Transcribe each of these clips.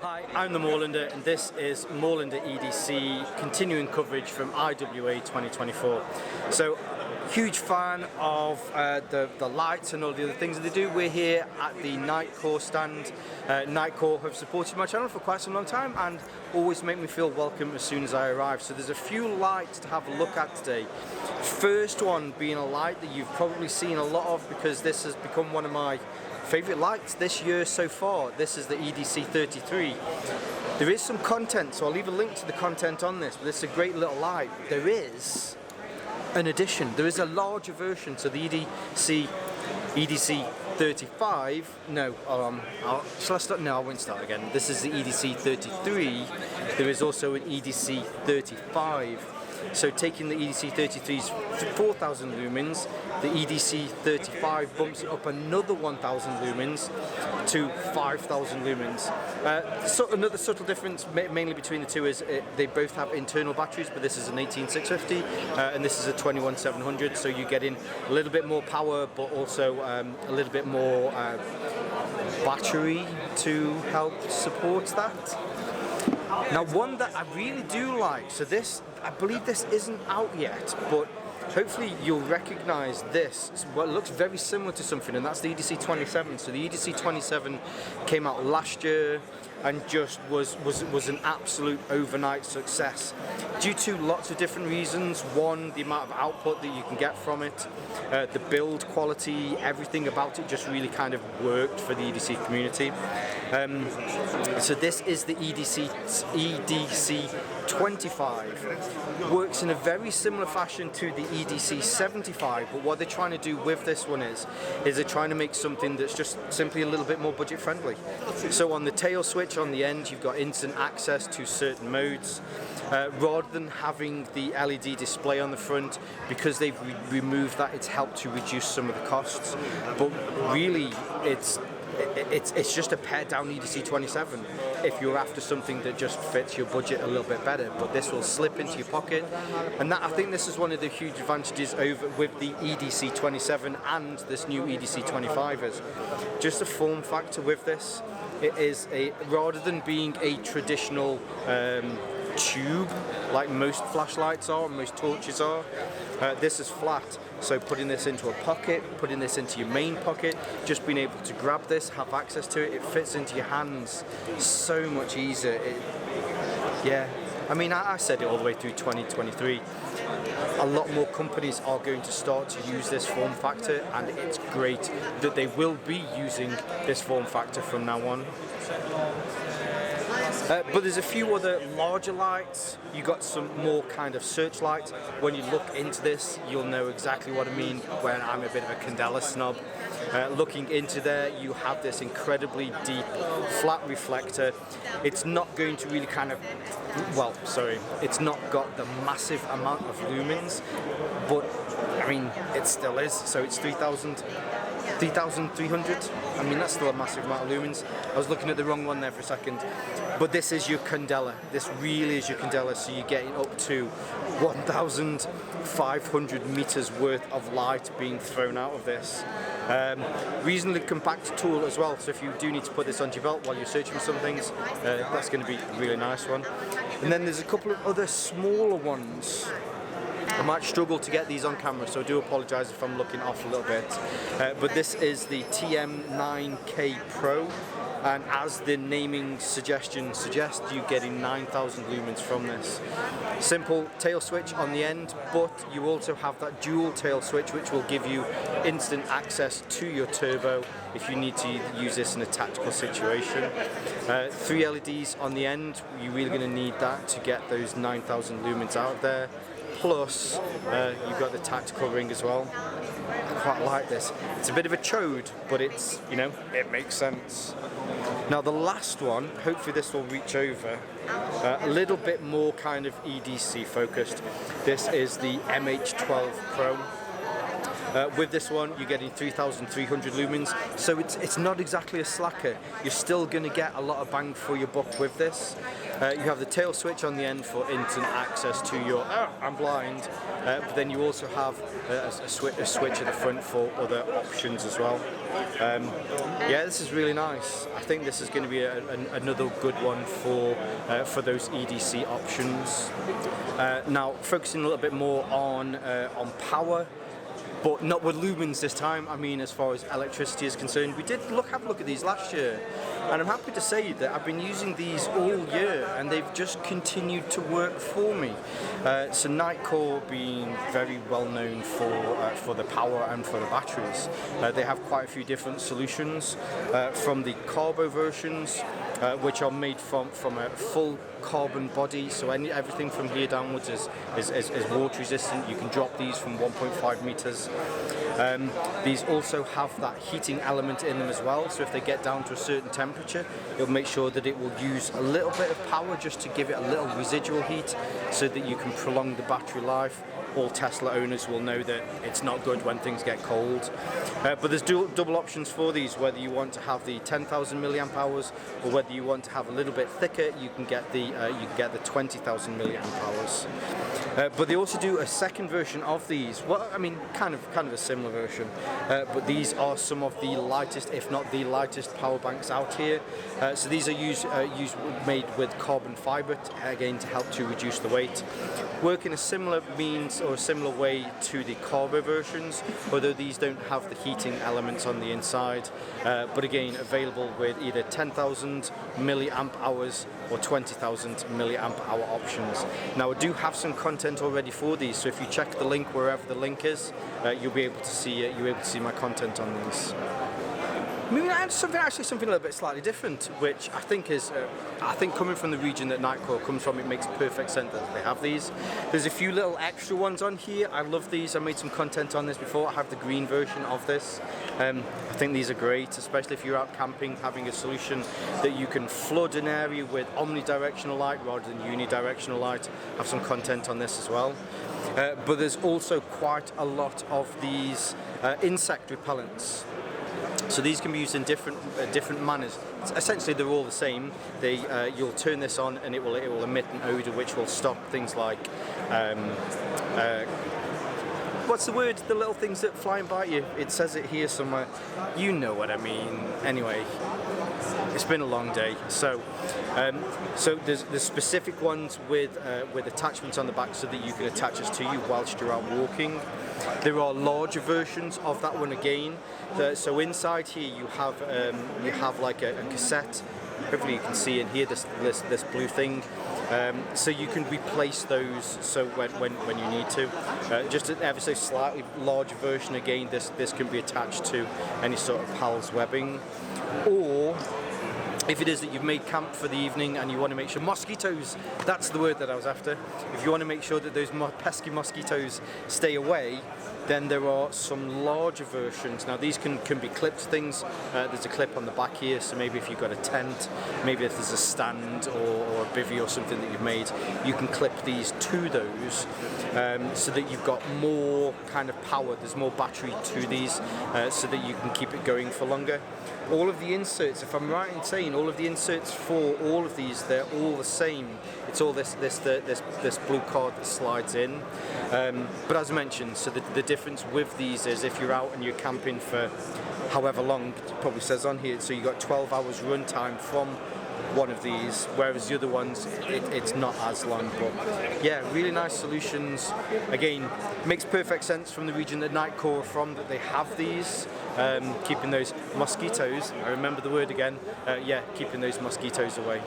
Hi, I'm the Moorlander and this is Moorlander EDC continuing coverage from IWA2024. So, huge fan of the lights and all the other things that they do. We're here at the Nitecore stand. Nitecore have supported my channel for quite some long time and always make me feel welcome as soon as I arrive. So there's a few lights to have a look at today. First one being a light that you've probably seen a lot of because this has become one of my favourite lights this year so far. This is the EDC 33. There is some content, so I'll leave a link to the content on this, but this is a great little light. There is an addition. There is a larger version, so the EDC 35, shall I start? No, I won't start again. This is the EDC 33. There is also an EDC 35. So taking the EDC 33's 4,000 lumens, the EDC 35 bumps it up another 1,000 lumens to 5,000 lumens. So another subtle difference mainly between the two is they both have internal batteries, but this is an 18650 and this is a 21700, so you get in a little bit more power but also a little bit more battery to help support that. Now, one that I really do like, so this, I believe this isn't out yet, but hopefully you'll recognise this. Well, it looks very similar to something, and that's the EDC 27. So the EDC 27 came out last year and just was an absolute overnight success due to lots of different reasons. One, the amount of output that you can get from it, the build quality, everything about it just really kind of worked for the EDC community. So this is the EDC 25. Works in a very similar fashion to the EDC 75, but what they're trying to do with this one is they're trying to make something that's just simply a little bit more budget friendly. So on the tail switch on the end, you've got instant access to certain modes. Rather than having the LED display on the front, because they've removed that, it's helped to reduce some of the costs. But really, it's just a pared down EDC 27 if you're after something that just fits your budget a little bit better, but this will slip into your pocket, and that, I think this is one of the huge advantages over with the EDC 27 and this new EDC 25 is just the form factor with this. It is rather than being a traditional tube like most flashlights are, most torches are, this is flat. So putting this into a pocket, putting this into your main pocket, just being able to grab this, have access to it, it fits into your hands so much easier. I mean, I said it all the way through 2023. A lot more companies are going to start to use this form factor, and it's great that they will be using this form factor from now on. But there's a few other larger lights. You got some more kind of searchlights. When you look into this, you'll know exactly what I mean when I'm a bit of a candela snob. Looking into there, you have this incredibly deep flat reflector. It's not going to really kind of, it's not got the massive amount of lumens, but I mean, it still is. So it's 3,300. I mean, that's still a massive amount of lumens. I was looking at the wrong one there for a second. But this is your candela. This really is your candela, so you're getting up to 1,500 meters worth of light being thrown out of this. Reasonably compact tool as well, so if you do need to put this onto your belt while you're searching for some things, that's going to be a really nice one. And then there's a couple of other smaller ones. I might struggle to get these on camera, so I do apologise if I'm looking off a little bit. But this is the TM9K Pro, and as the naming suggestion suggests, you're getting 9,000 lumens from this. Simple tail switch on the end, but you also have that dual tail switch which will give you instant access to your turbo if you need to use this in a tactical situation. 3 LEDs on the end, you're really going to need that to get those 9,000 lumens out of there. Plus, you've got the tactical ring as well. I quite like this. It's a bit of a chode, but it's, it makes sense. Now the last one, hopefully this will reach over, a little bit more kind of EDC focused. This is the MH12 Pro. With this one, you're getting 3,300 lumens, so it's not exactly a slacker. You're still going to get a lot of bang for your buck with this. You have the tail switch on the end for instant access to your I'm blind, but then you also have a switch at the front for other options as well. Yeah, this is really nice. I think this is going to be another good one for those EDC options. Now, focusing a little bit more on power, but not with lumens this time. I mean, as far as electricity is concerned, we did have a look at these last year, and I'm happy to say that I've been using these all year, and they've just continued to work for me. So Nitecore being very well known for the power and for the batteries, they have quite a few different solutions from the Carbo versions, which are made from a full carbon body, so everything from here downwards is water resistant. You can drop these from 1.5 meters. These also have that heating element in them as well, so if they get down to a certain temperature, it'll make sure that it will use a little bit of power just to give it a little residual heat so that you can prolong the battery life. All Tesla owners will know that it's not good when things get cold. But there's double options for these, whether you want to have the 10,000 milliamp hours or whether you want to have a little bit thicker, you can get the 20,000 milliamp hours. But they also do a second version of these. Well, I mean, kind of a similar version. But these are some of the lightest, if not the lightest, power banks out here. So these are made with carbon fiber, again to help to reduce the weight. Work in a similar means or a similar way to the Carbo versions, although these don't have the heating elements on the inside. But again, available with either 10,000 milliamp hours or 20,000 milliamp hour options. Now, I do have some content already for these, so if you check the link wherever the link is, you'll be able to see my content on these. Moving on to something a little bit slightly different, which I think is, coming from the region that Nitecore comes from, it makes perfect sense that they have these. There's a few little extra ones on here. I love these. I made some content on this before. I have the green version of this. I think these are great, especially if you're out camping, having a solution that you can flood an area with omnidirectional light rather than unidirectional light. I have some content on this as well. But there's also quite a lot of these insect repellents. So these can be used in different manners. Essentially, they're all the same. You'll turn this on, and it will emit an odor which will stop things like what's the word? The little things that fly and bite you. It says it here somewhere. You know what I mean. Anyway, it's been a long day. So there's specific ones with attachments on the back so that you can attach this to you whilst you're out walking. There are larger versions of that one again. So inside here you have like a cassette. Hopefully you can see in here this blue thing. So you can replace those so when you need to. Just an ever so slightly larger version again. This can be attached to any sort of PALS webbing, or if it is that you've made camp for the evening and you want to make sure mosquitoes, that's the word that I was after. If you want to make sure that those pesky mosquitoes stay away, then there are some larger versions. Now these can be clipped things. There's a clip on the back here, so maybe if you've got a tent, maybe if there's a stand or a bivvy or something that you've made, you can clip these to those so that you've got more kind of power. There's more battery to these so that you can keep it going for longer. All of the inserts, if I'm right in saying, all of the inserts for all of these, they're all the same. It's all this blue card that slides in. But as mentioned, so the difference with these is if you're out and you're camping for however long, it probably says on here, so you've got 12 hours run time from one of these, whereas the other ones it's not as long. But yeah, really nice solutions. Again, makes perfect sense from the region that Nitecore are from, that they have these, keeping those mosquitoes, I remember the word again, keeping those mosquitoes away.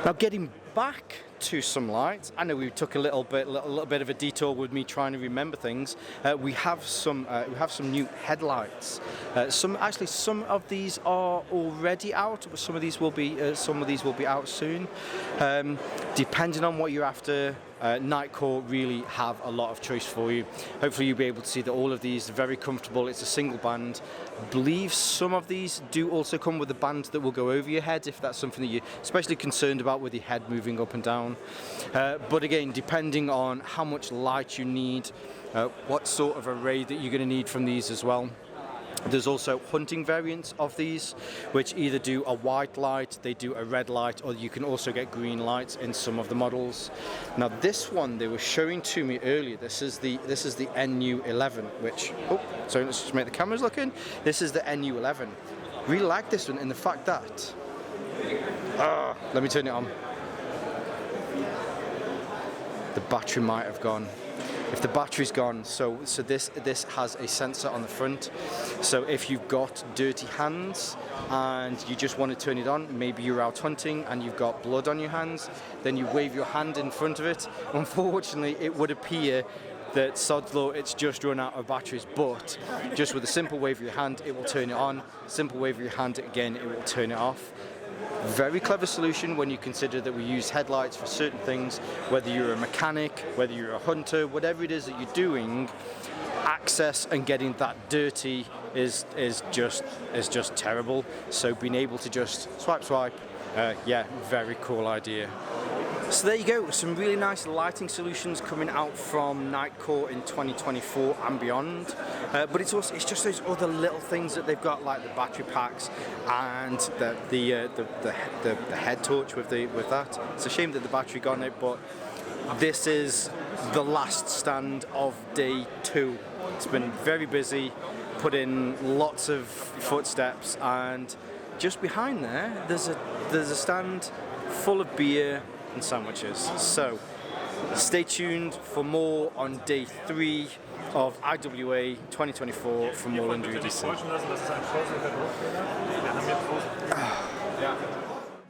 Now getting back to some lights, I know we took a little bit of a detour with me trying to remember things. We have some new headlights. Some of these are already out, but some of these will be out soon. Depending on what you're after, Nitecore really have a lot of choice for you. Hopefully you'll be able to see that all of these are very comfortable. It's a single band. I believe some of these do also come with a band that will go over your head if that's something that you're especially concerned about with your head moving up and down. But again, depending on how much light you need, what sort of array that you're going to need from these as well. There's also hunting variants of these, which either do a white light, they do a red light, or you can also get green lights in some of the models. Now this one they were showing to me earlier. This is the NU11, which sorry, let's just make the cameras look in. This is the NU11. Really like this one in the fact that let me turn it on. The battery might have gone. If the battery's gone, so this has a sensor on the front, so if you've got dirty hands and you just want to turn it on, maybe you're out hunting and you've got blood on your hands, then you wave your hand in front of it. Unfortunately, it would appear that sod's law, it's just run out of batteries, but just with a simple wave of your hand, it will turn it on. Simple wave of your hand, again, it will turn it off. Very clever solution when you consider that we use headlights for certain things, whether you're a mechanic, whether you're a hunter, whatever it is that you're doing, access and getting that dirty is just terrible. So being able to just swipe, yeah, very cool idea. So there you go, some really nice lighting solutions coming out from Nitecore in 2024 and beyond. But it's just those other little things that they've got, like the battery packs and the head torch with that. It's a shame that the battery got on it, but this is the last stand of day 2. It's been very busy, put in lots of footsteps, and just behind there, there's a stand full of beer and sandwiches. So stay tuned for more on day 3 of IWA 2024 from Moorlander EDC.